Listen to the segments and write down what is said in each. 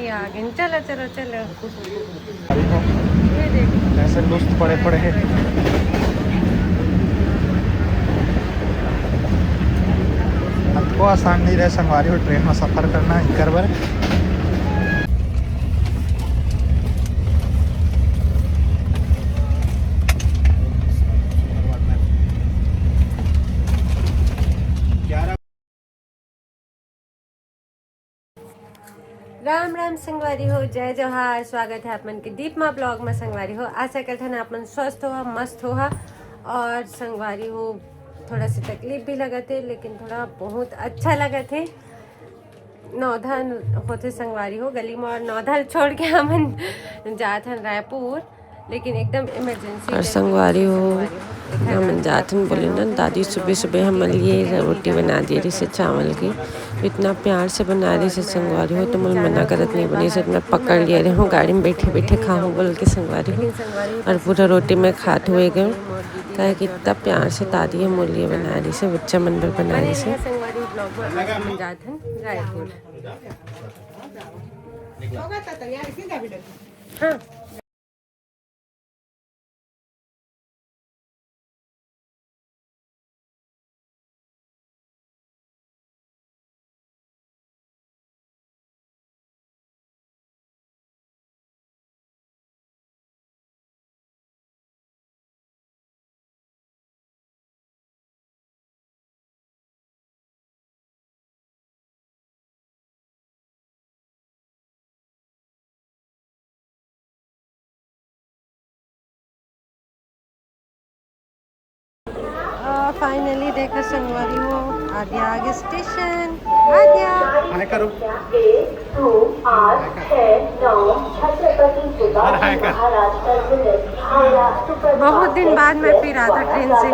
आगे चलो चलो चलो। ऐसे लुस्त पड़े पड़े हैं। हमको आसान नहीं रहे संगवारी और ट्रेन में सफ़र करना इकर बार। राम राम संगवारी हो, जय जोहार। स्वागत है अपन के दीप माँ ब्लॉग में। संगवारी हो, आशा करते हैं अपन स्वस्थ हो, मस्त हो। और संगवारी हो, थोड़ा सी तकलीफ भी लगा थे, लेकिन थोड़ा बहुत अच्छा लगा थे। नौधन होते संगवारी हो गली में, और नौधन छोड़ के हम जाते हैं रायपुर, लेकिन एकदम इमरजेंसी। और संगवारी हो हम जाथन बोले ना, दादी सुबह सुबह हम लिए रोटी बना दी रही से चावल की, इतना प्यार से बना रही से संगवारी हो, तो मुझे मना करत नहीं बनी से मैं पकड़ लिए रहे हूँ गाड़ी में बैठे बैठे खाऊँ बोल के संगवारी हो। और पूरा रोटी में खाते हुए गए, कहे कि इतना प्यार से दादी हम लिए बना रही से, बच्चा मन भर बना रही से। हाँ फाइनली देखो संगवारी हो, आगे आगे स्टेशन आ गया। हाय करो। 1, 2, 8, 6, 9 छत्रपति शिवाजी महाराज टर्मिनस हावड़ा सुपर। बहुत दिन बाद मैं फिर आ था ट्रेन से।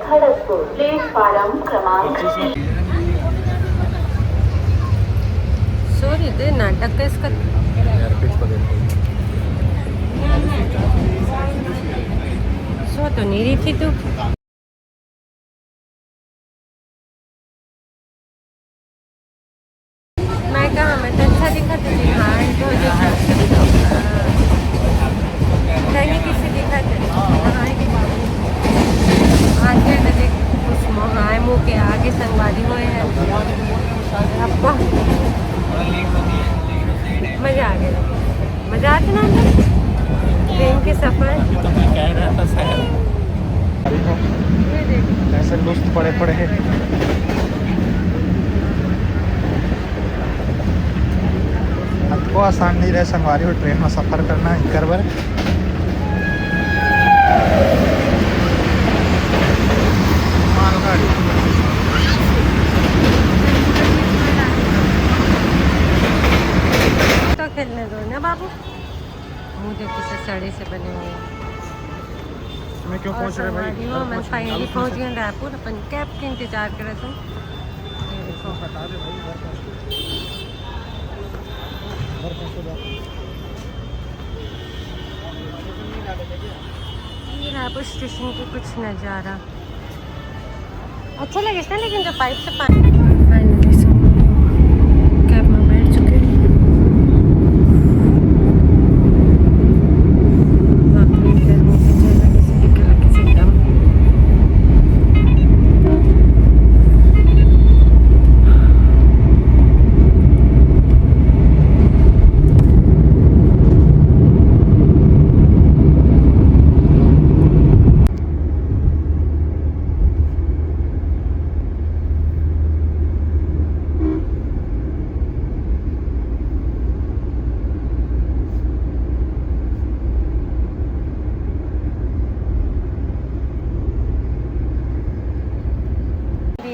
खड़गपुर प्लेटफार्म क्रमांक। सॉरी दे नाटक का इसका सो तो नहीं रही थी तू। मैं कहा मैं तो अच्छा दिखा तुझे। हाँ तो कहीं किसी दिखा आगे तो देख उस मोहाय मुँह के आगे संगवारी हुए हैं। आपको मज़ा आ गया, मज़ा आता ना ट्रेन के सफ़र। ऐसे लुस्त पड़े पड़े हैं। हमको आसान नहीं रहे संगवारी और ट्रेन में सफ़र करना इकर बार। तो खेलने दो ना बाबू, मुँह देखो से सड़े से बने हुए हैं। मैं क्यों पहुंच रहे भाई? मैं फाइनली पहुंच गए रायपुर। अपन कैब के इंतजार कर रहे थे। रायपुर स्टेशन की कुछ नज़ारा अच्छा लगे था, लेकिन जो पाइप से पानी कैब में बैठ चुके हैं।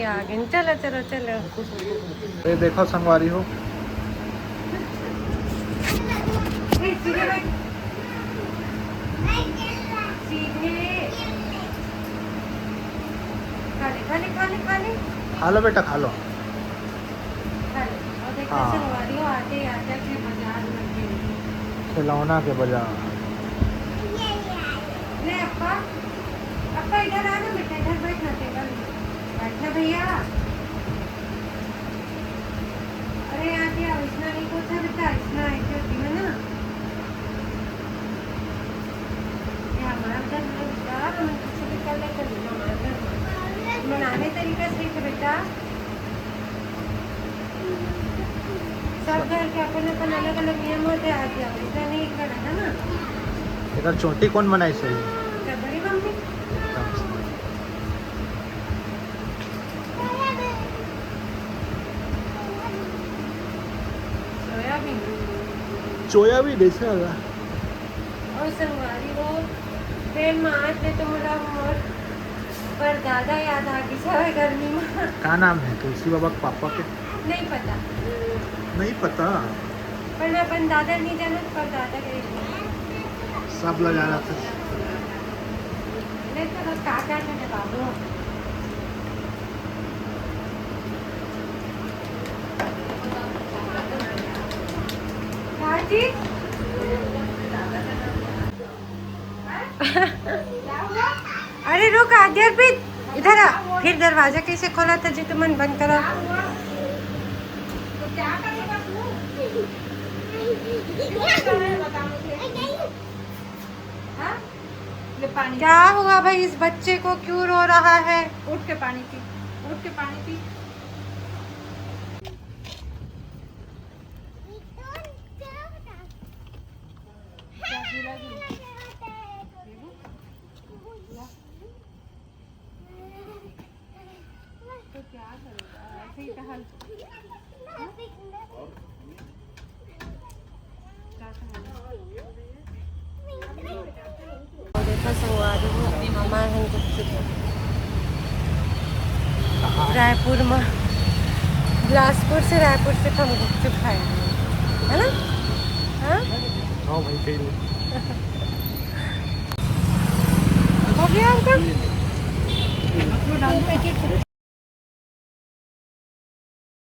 आगे चलो चलो चलो। ये देखो संगवारी हो, खा लो बेटा खा लो। खिलौना के बाजार। इधर आना बेटा, इधर बैठना, टेबल बैठना भैया। अरे यहाँ क्या इसना नहीं पूछा बेटा, इसना है बेटा सब घर के अपन अपन अलग अलग नियम होते हैं, आज ऐसा नहीं करा है ना। इधर चोटी कौन बनाई सही क्या बड़ी मम्मी सोयाबीन चोया भी देखे होगा। और संगवारी वो फिर मार दे तो मेरा मोर पर दादा याद आ गई सब गर्मी में। क्या नाम है तुलसी बाबा के पापा के? नहीं पता, नहीं पता। पर अपन दादा नहीं जाना, पर दादा के सब लगा रहा था। नहीं तो बस काका ने बाबू जी अरे रुक आद्य अर्पित इधर आ। फिर दरवाजा कैसे खोला था जी? तुमने बंद करा। क्या हुआ भाई, इस बच्चे को क्यों रो रहा है? उठ के पानी पी, उठ के पानी पी। तो क्या करेगा, ऐसे ही टहल। देखो संगवारी मामा हम रायपुर में, बिलासपुर से रायपुर से हम गुपचुप खाए है ना। हाँ हाँ भाई कहीं हो गया अंकल।